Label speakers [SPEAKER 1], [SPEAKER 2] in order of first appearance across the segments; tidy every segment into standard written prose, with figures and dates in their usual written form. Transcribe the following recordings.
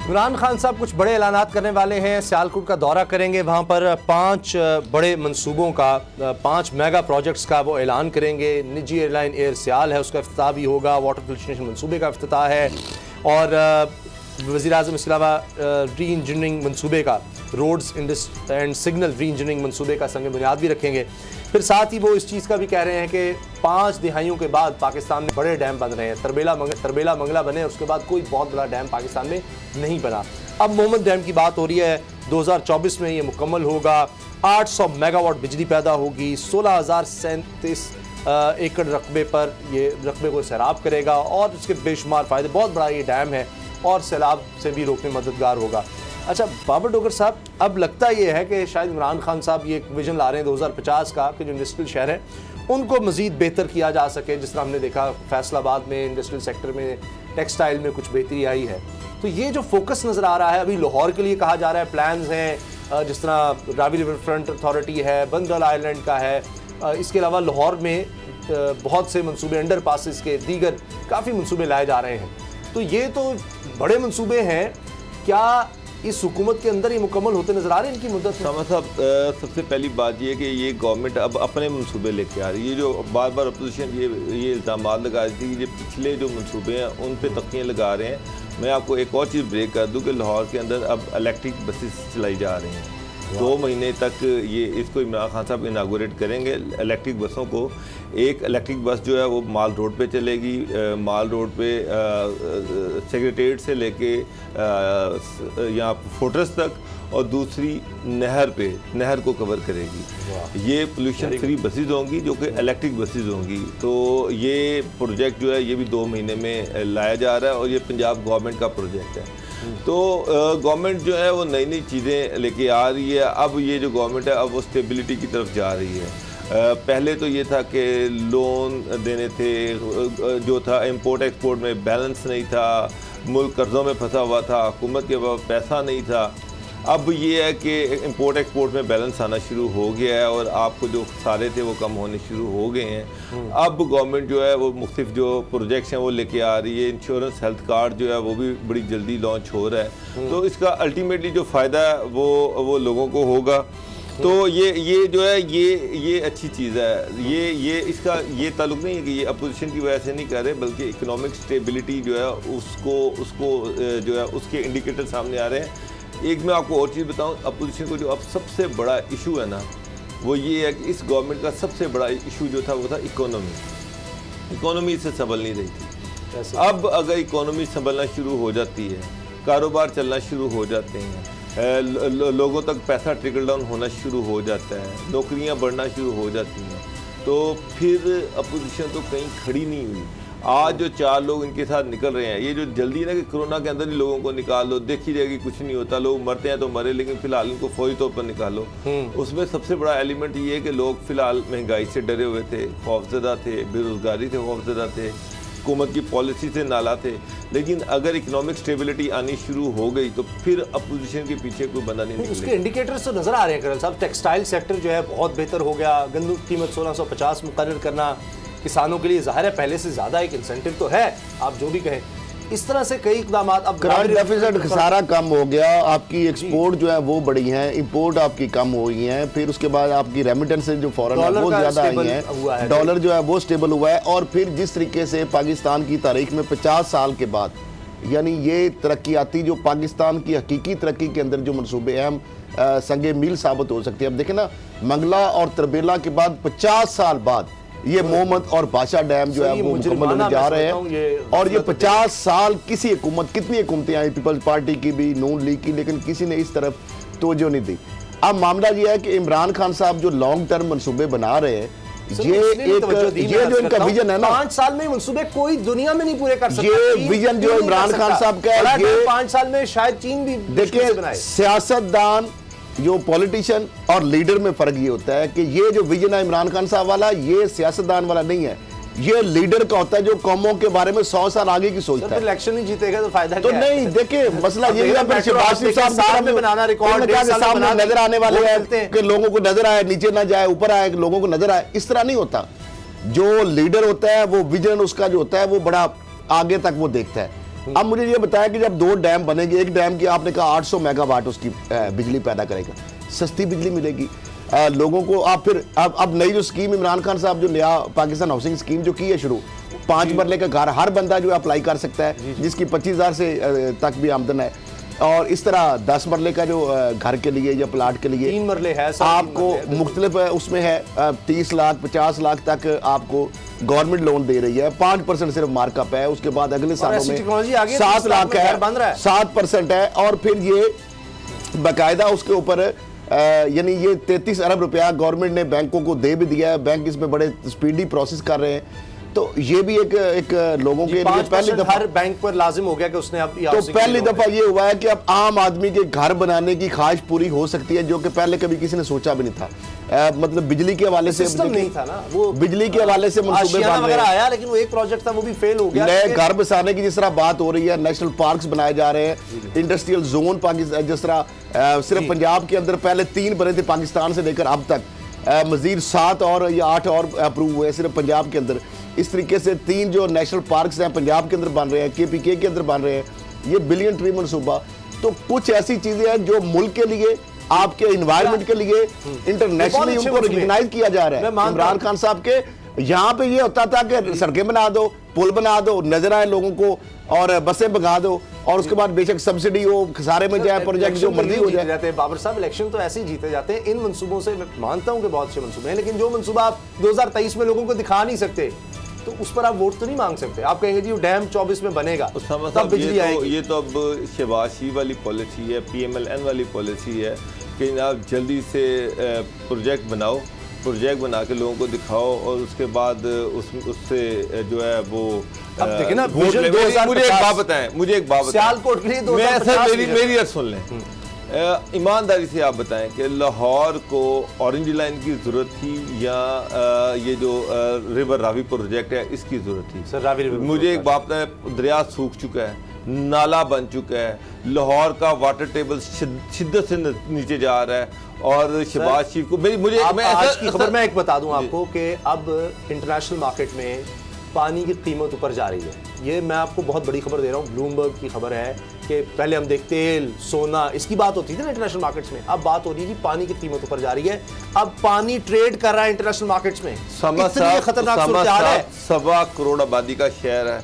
[SPEAKER 1] इमरान खान साहब कुछ बड़े ऐलानात करने वाले हैं। सियालकोट का दौरा करेंगे, वहाँ पर 5 बड़े मंसूबों का, 5 मेगा प्रोजेक्ट्स का वो ऐलान करेंगे। निजी एयरलाइन एयर सियाल है, उसका इफ्तिताह भी होगा। वाटर फिल्ट्रेशन मंसूबे का इफ्तिताह है और वज़ीर-ए-आज़म इसके अलावा री इंजीनियरिंग मंसूबे का, roads and signal re engineering मंसूबे का संग बुनियाद भी रखेंगे। फिर साथ ही वो इस चीज़ का भी कह रहे हैं कि 5 दिहाइयों के बाद पाकिस्तान में बड़े डैम बन रहे हैं। तरबेला मंगला बने, उसके बाद कोई बहुत बड़ा डैम पाकिस्तान में नहीं बना। अब मोहम्मद डैम की बात हो रही है, 2024 में ये मुकम्मल होगा। 800 मेगावाट बिजली पैदा होगी। 16,037 एकड़ रकबे पर ये रकबे को सैराब करेगा और इसके बेशुमार फ़ायदे। बहुत बड़ा ये डैम है और सैलाब से भी रोकने में मददगार होगा। अच्छा बाबर डोगर साहब, अब लगता ये है कि शायद इमरान खान साहब ये विजन ला रहे हैं 2050 का कि जो इंडस्ट्रियल शहर हैं उनको मज़ीद बेहतर किया जा सके। जिस तरह हमने देखा फैसलाबाद में इंडस्ट्रियल सेक्टर में, टेक्सटाइल में कुछ बेहतरी आई है। तो ये जो फोकस नज़र आ रहा है, अभी लाहौर के लिए कहा जा रहा है प्लान्स हैं, जिस तरह रावी रिवर फ्रंट अथॉरिटी है, बंदरल आइलैंड का है। इसके अलावा लाहौर में बहुत से मंसूबे, अंडर पासिस के दीगर काफ़ी मंसूबे लाए जा रहे हैं। तो ये तो बड़े मंसूबे हैं, क्या इस हुकूमत के अंदर ये मुकम्मल होते नजर आ रहे हैं इनकी मुद्दत?
[SPEAKER 2] सामा साहब, सबसे पहली बात ये है कि ये गवर्नमेंट अब अपने मंसूबे लेके आ रही है। ये जो बार बार अपोजिशन ये इल्ज़ाम लगा रही थी कि ये पिछले जो मंसूबे हैं उन पे तकियाँ लगा रहे हैं। मैं आपको एक और चीज़ ब्रेक कर दूँ कि लाहौर के अंदर अब इलेक्ट्रिक बसेस चलाई जा रही हैं। 2 महीने तक ये इसको इमरान खान साहब इनागोरेट करेंगे इलेक्ट्रिक बसों को। एक इलेक्ट्रिक बस जो है वो माल रोड पे चलेगी, माल रोड पे सेक्रेटेरिएट से लेके यहाँ फोर्ट्रेस तक, और दूसरी नहर को कवर करेगी। ये पोल्यूशन फ्री बसेज होंगी जो कि इलेक्ट्रिक बसेज होंगी। तो ये प्रोजेक्ट जो है ये भी 2 महीने में लाया जा रहा है और ये पंजाब गवर्नमेंट का प्रोजेक्ट है। तो गवर्नमेंट जो है वो नई नई चीज़ें लेके आ रही है। अब ये जो गवर्नमेंट है अब वो स्टेबिलिटी की तरफ जा रही है। पहले तो ये था कि लोन देने थे, जो था इंपोर्ट एक्सपोर्ट में बैलेंस नहीं था, मुल्क कर्ज़ों में फंसा हुआ था, हुकूमत के पास पैसा नहीं था। अब ये है कि इंपोर्ट एक्सपोर्ट में बैलेंस आना शुरू हो गया है और आपको जो सारे थे वो कम होने शुरू हो गए हैं। अब गवर्नमेंट जो है वो मुख्तलिफ जो प्रोजेक्ट्स हैं वो लेके आ रही है। इंश्योरेंस हेल्थ कार्ड जो है वो भी बड़ी जल्दी लॉन्च हो रहा है। तो इसका अल्टीमेटली जो फ़ायदा है वो लोगों को होगा। तो ये जो है ये अच्छी चीज़ है। ये इसका ये ताल्लुक नहीं है कि ये अपोजिशन की वजह से नहीं कर रहे, बल्कि इकोनॉमिक स्टेबिलिटी जो है उसको जो है उसके इंडिकेटर सामने आ रहे हैं। एक मैं आपको और चीज़ बताऊं, अपोजिशन को जो अब सबसे बड़ा इशू है ना वो ये है कि इस गवर्नमेंट का सबसे बड़ा इशू जो था वो था इकोनॉमी से संभल नहीं रही थी। अब अगर इकोनॉमी संभलना शुरू हो जाती है, कारोबार चलना शुरू हो जाते हैं, लोगों तक पैसा ट्रिकल डाउन होना शुरू हो जाता है, नौकरियां बढ़ना शुरू हो जाती हैं, तो फिर अपोजिशन तो कहीं खड़ी नहीं हुई। आज जो 4 लोग इनके साथ निकल रहे हैं, ये जो जल्दी है ना कि कोरोना के अंदर ही लोगों को निकाल लो, देखी जाएगी कुछ नहीं होता, लोग मरते हैं तो मरे, लेकिन फिलहाल इनको फौरी तौर पर निकालो। उसमें सबसे बड़ा एलिमेंट ये है कि लोग फिलहाल महंगाई से डरे हुए थे, खौफजदा थे, बेरोजगारी से खौफजदा थे, हुकूमत की पॉलिसी से नाला थे। लेकिन अगर इकोनॉमिक स्टेबिलिटी आनी शुरू हो गई तो फिर अपोजिशन के पीछे कोई बंदा नहीं निकलेगा।
[SPEAKER 1] उसके इंडिकेटर्स तो नजर आ रहे हैं करल साहब। टेक्सटाइल सेक्टर जो है बहुत बेहतर हो गया। गंदम की कीमत 1650 मुकर्रर करना किसानों के लिए ज़ाहिर है पहले से ज़्यादा एक इंसेंटिव तो है, आप जो भी कहें। इस तरह से कई इक़दाम। अब
[SPEAKER 3] करंट डेफिसिट सारा कम हो गया, आपकी एक्सपोर्ट जो है वो बढ़ी है, इंपोर्ट आपकी कम हो गई है, फिर उसके बाद आपकी रेमिटेंस जो फॉरेन है वो ज़्यादा आई है, डॉलर जो है वो स्टेबल हुआ है। और फिर जिस तरीके से पाकिस्तान की तारीख में 50 साल के बाद, यानी ये तरक्याती जो पाकिस्तान की हकीकी तरक्की के अंदर जो मनसूबे अहम संगे मील साबित हो सकते हैं। अब देखें ना, मंगला और तरबेला के बाद 50 साल बाद ये मोहम्मद और बादशाह डैम जो है वो मुकम्मल होने जा रहे हैं। और ये 50 साल किसी हुकूमत, कितनी हुकूमतें आई, पीपल्स पार्टी की भी, नून लीग की, लेकिन किसी ने इस तरफ तवज्जो नहीं दी। अब मामला ये है कि इमरान खान साहब जो लॉन्ग टर्म मनसूबे बना रहे हैं, ये जो इनका विजन है ना,
[SPEAKER 1] 5 साल में मंसूबे कोई दुनिया में नहीं पूरे कर सकता।
[SPEAKER 3] ये विजन जो इमरान खान साहब का है, ये
[SPEAKER 1] 5 साल में शायद चीन भी
[SPEAKER 3] देखिए, सियासतदान जो पॉलिटिशियन और लीडर में फर्क ये होता है कि ये जो विजन है इमरान खान साहब वाला, ये सियासतदान वाला नहीं है, ये लीडर का होता है जो कौमों के बारे में 100 साल आगे की सोचता है।
[SPEAKER 1] इलेक्शन ही जीतेगा तो फायदा
[SPEAKER 3] तो नहीं। देखिए मसला ये
[SPEAKER 1] बनाना रिकॉर्ड
[SPEAKER 3] नजर आने वाले हैं कि लोगों को नजर आए, नीचे ना जाए, ऊपर आए, लोगों को नजर आए, इस तरह नहीं होता। जो लीडर होता है वो विजन उसका जो होता है वो बड़ा आगे तक वो देखता है। अब मुझे ये बताया कि जब 2 डैम बनेंगे, एक डैम की आपने कहा 800 मेगावाट उसकी बिजली पैदा करेगा, सस्ती बिजली मिलेगी लोगों को। आप फिर अब नई जो स्कीम इमरान खान साहब जो नया पाकिस्तान हाउसिंग स्कीम जो की है शुरू, 5 मरले का घर हर बंदा जो अप्लाई कर सकता है जिसकी 25,000 से तक भी आमदन है, और इस तरह 10 मरले का जो घर के लिए या प्लाट के लिए
[SPEAKER 1] 3 मरले है
[SPEAKER 3] आपको मुख्तलिफ उसमें है 30 लाख 50 लाख तक आपको गवर्नमेंट लोन दे रही है, 5% सिर्फ मार्कअप है। उसके बाद अगले सालों में 7 लाख है, 7% है, और फिर ये बाकायदा उसके ऊपर यानी ये 33 अरब रुपया गवर्नमेंट ने बैंकों को दे भी दिया है। बैंक इसमें बड़े स्पीडी प्रोसेस कर रहे हैं, तो ये भी एक लोगों के लिए पहली दफा
[SPEAKER 1] हर बैंक पर लाजिम हो गया कि उसने अब
[SPEAKER 3] तो पहली दफा ये हुआ है कि अब आम आदमी के घर बनाने की ख्वाहिश पूरी हो सकती है, जो कि पहले कभी किसी ने सोचा भी नहीं था। मतलब बिजली के हवाले से
[SPEAKER 1] नहीं था ना, वो
[SPEAKER 3] बिजली के हवाले से मंसूबे बन रहे हैं,
[SPEAKER 1] आया, लेकिन वो एक प्रोजेक्ट था वो भी फेल हो गया।
[SPEAKER 3] नए घर बसाने की जिस तरह बात हो रही है, नेशनल पार्क्स बनाए जा रहे हैं, इंडस्ट्रियल जोन पाकिस्तान, जिस तरह सिर्फ पंजाब के अंदर पहले 3 बने थे पाकिस्तान से लेकर अब तक, मजीद 7 और या 8 और अप्रूव हुए सिर्फ पंजाब के अंदर। इस तरीके से 3 जो नेशनल पार्क्स हैं पंजाब के अंदर बन रहे हैं, KPK के अंदर बन रहे हैं, ये बिलियन ट्री मनसूबा। तो कुछ ऐसी चीजें हैं जो मुल्क के लिए, आपके इन्वायरमेंट के लिए इंटरनेशनली उनको रिकॉग्नाइज किया जा रहा है। इमरान खान साहब के यहाँ पे ये होता था कि सड़कें बना दो, पुल बना दो, नजर आए लोगों को, और बसें भगा दो, और उसके बाद बेशक सब्सिडी हो, खसारे में जाए प्रोजेक्ट जो मर्जी हो जाए।
[SPEAKER 1] जाते हैं बाबर साहब, इलेक्शन तो ऐसे ही जीते जाते हैं। इन मंसूबों से मैं मानता हूं कि बहुत अच्छे मंसूबे हैं, लेकिन जो मंसूबा आप 2023 में लोगों को दिखा नहीं सकते, तो उस पर आप वोट तो नहीं मांग सकते। आप कहेंगे जी डैम 24 में बनेगा तब बिजली आएगी।
[SPEAKER 2] ये तो अब शहबाज शरीफ वाली पॉलिसी है, PMLN वाली पॉलिसी है कि आप जल्दी से प्रोजेक्ट बनाओ, प्रोजेक्ट बना के लोगों को दिखाओ, और उसके बाद उससे जो है वो
[SPEAKER 1] अब देखिए ना,
[SPEAKER 2] मुझे एक बात बताएं,
[SPEAKER 1] सियालकोट के लिए 2050
[SPEAKER 2] मेरी अर्ज सुन लें। ईमानदारी से आप बताएं कि लाहौर को ऑरेंज लाइन की जरूरत थी या ये जो रिवर रावी प्रोजेक्ट है इसकी जरूरत थी?
[SPEAKER 1] सर रावी रिवर
[SPEAKER 2] मुझे एक बात है, दरिया सूख चुका है, नाला बन चुका है, लाहौर का वाटर टेबल शिद्दत से नीचे जा रहा है, और शहबाज शरीफ को मुझे
[SPEAKER 1] आज की खबर मैं एक बता दूं आपको कि अब इंटरनेशनल मार्केट में पानी की कीमत ऊपर जा रही है। ये मैं आपको बहुत बड़ी खबर दे रहा हूँ, ब्लूमबर्ग की खबर है कि पहले हम देखते तेल, सोना, इसकी बात होती थी ना इंटरनेशनल मार्केट्स में, अब बात हो रही है कि पानी की कीमत ऊपर जा रही है। अब पानी ट्रेड कर रहा है इंटरनेशनल मार्केट्स में। इतनी खतरनाक सूरत हाल है।
[SPEAKER 2] 1.25 करोड़ आबादी का शहर है,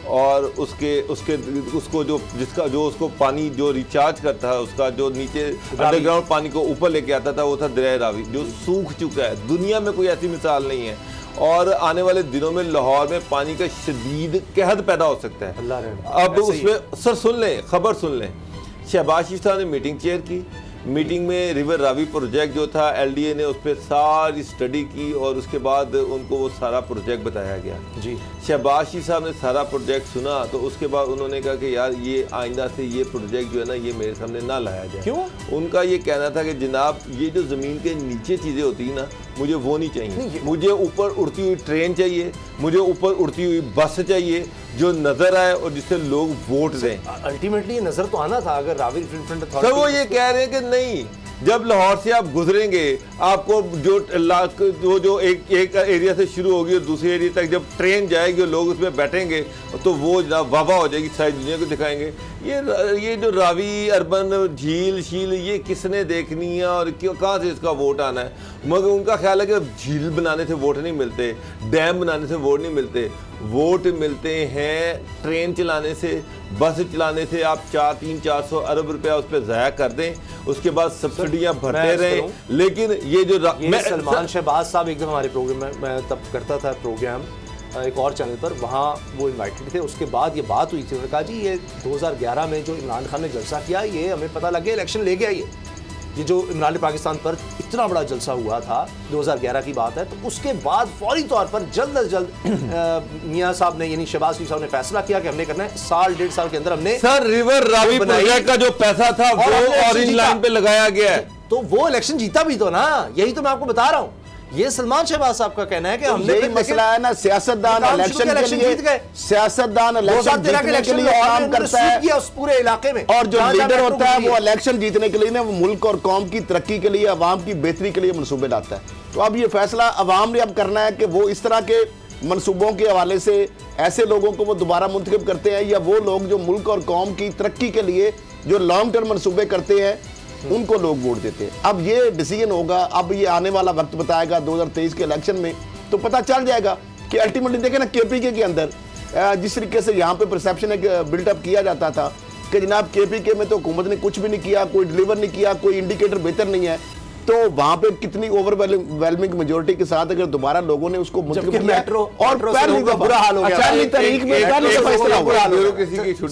[SPEAKER 2] और उसको जो उसको पानी जो रिचार्ज करता है, उसका जो नीचे अंडरग्राउंड पानी को ऊपर लेके आता था वो था दरिया रावी, जो सूख चुका है। दुनिया में कोई ऐसी मिसाल नहीं है, और आने वाले दिनों में लाहौर में पानी का शदीद कहत पैदा हो सकता है। अब उसमें सर सुन लें, खबर सुन लें, शहबाज शरीफ साहब ने मीटिंग चेयर की। मीटिंग में रिवर रावी प्रोजेक्ट जो था, LDA ने उस पर सारी स्टडी की, और उसके बाद उनको वो सारा प्रोजेक्ट बताया गया जी। शहबाज शरीफ साहब ने सारा प्रोजेक्ट सुना, तो उसके बाद उन्होंने कहा कि यार ये आइंदा से ये प्रोजेक्ट जो है ना, ये मेरे सामने ना लाया जाए।
[SPEAKER 1] क्यों?
[SPEAKER 2] उनका ये कहना था कि जनाब ये जो ज़मीन के नीचे चीज़ें होती है ना, मुझे वो नहीं चाहिए, मुझे ऊपर उड़ती हुई ट्रेन चाहिए, मुझे ऊपर उड़ती हुई बस चाहिए जो नजर आए और जिससे लोग वोट दें।
[SPEAKER 1] अल्टीमेटली ये नजर तो आना था। अगर रावी रिवरफ्रंट अथॉरिटी,
[SPEAKER 2] तो वो ये कह रहे हैं कि नहीं, जब लाहौर से आप गुजरेंगे, आपको जो एक एरिया से शुरू होगी और दूसरे एरिया तक जब ट्रेन जाएगी और लोग उसमें बैठेंगे, तो वो जनाब वाह हो जाएगी, सारी दुनिया को दिखाएंगे। ये जो रावी अर्बन झील शील ये किसने देखनी है और कहाँ से इसका वोट आना है? मगर उनका ख्याल है कि झील बनाने से वोट नहीं मिलते, डैम बनाने से वोट नहीं मिलते, वोट मिलते हैं ट्रेन चलाने से, बस चलाने से। आप 300-400 अरब रुपया उस पर ज़ाया कर दें, उसके बाद सब्सिडियाँ भरते रहें। लेकिन ये जो
[SPEAKER 1] सलमान शहबाज साहब एक दफ़ा हमारे प्रोग्राम में, मैं तब करता था प्रोग्राम एक और चैनल पर, वहाँ वो इन्वाइटेड थे। उसके बाद ये बात हुई थी, उन्होंने कहा जी ये 2011 में जो इमरान खान ने जलसा किया, ये हमें पता लग गया इलेक्शन ले गया। ये जो इमरान पाकिस्तान पर इतना बड़ा जलसा हुआ था 2011 की बात है, तो उसके बाद फौरी तौर पर जल्द अज जल्द मियाँ साहब ने, यानी शहबाज शरीफ साहब ने फैसला किया कि हमने करना है, 1.5 साल के अंदर हमने
[SPEAKER 2] सर रिवर रावी प्रोजेक्ट का जो पैसा था वो ऑरेंज लाइन पे लगाया गया है,
[SPEAKER 1] तो वो इलेक्शन जीता भी तो ना। यही तो मैं आपको बता रहा हूँ। ये सलमान शहबाज साहब का कहना है कि हमने
[SPEAKER 3] यही मसला है ना, सियासतदान इलेक्शन के लिए, सियासतदान इलेक्शन जीतने के लिए काम करता है
[SPEAKER 1] उस पूरे इलाके में,
[SPEAKER 3] और जो लीडर होता है वो इलेक्शन जीतने के लिए ना, वो मुल्क और कौम की तरक्की के लिए, अवाम की बेहतरी के लिए मंसूबे लाता है। तो अब ये फैसला अवाम ने अब करना है कि वो इस तरह के मंसूबों के हवाले से ऐसे लोगों को वो दोबारा मुंतखब करते हैं, या वो लोग जो मुल्क और कौम की तरक्की के लिए जो लॉन्ग टर्म मंसूबे करते हैं उनको लोग वोट देते हैं। अब ये डिसीजन होगा, अब ये आने वाला वक्त बताएगा 2023 के इलेक्शन में, तो पता चल जाएगा कि अल्टीमेटली देखें ना KPK के अंदर जिस तरीके से यहाँ पे परसेप्शन एक बिल्डअप किया जाता था कि जनाब KPK में तो हुकूमत ने कुछ भी नहीं किया, कोई डिलीवर नहीं किया, कोई इंडिकेटर बेहतर नहीं है, तो वहां पे कितनी ओवरवेलमिंग मेजोरिटी के साथ अगर दोबारा लोगों ने उसको मुंतखब किया और पहली बुरा हाल हो गया, पहली तारीख में पहले से फैसला हुआ।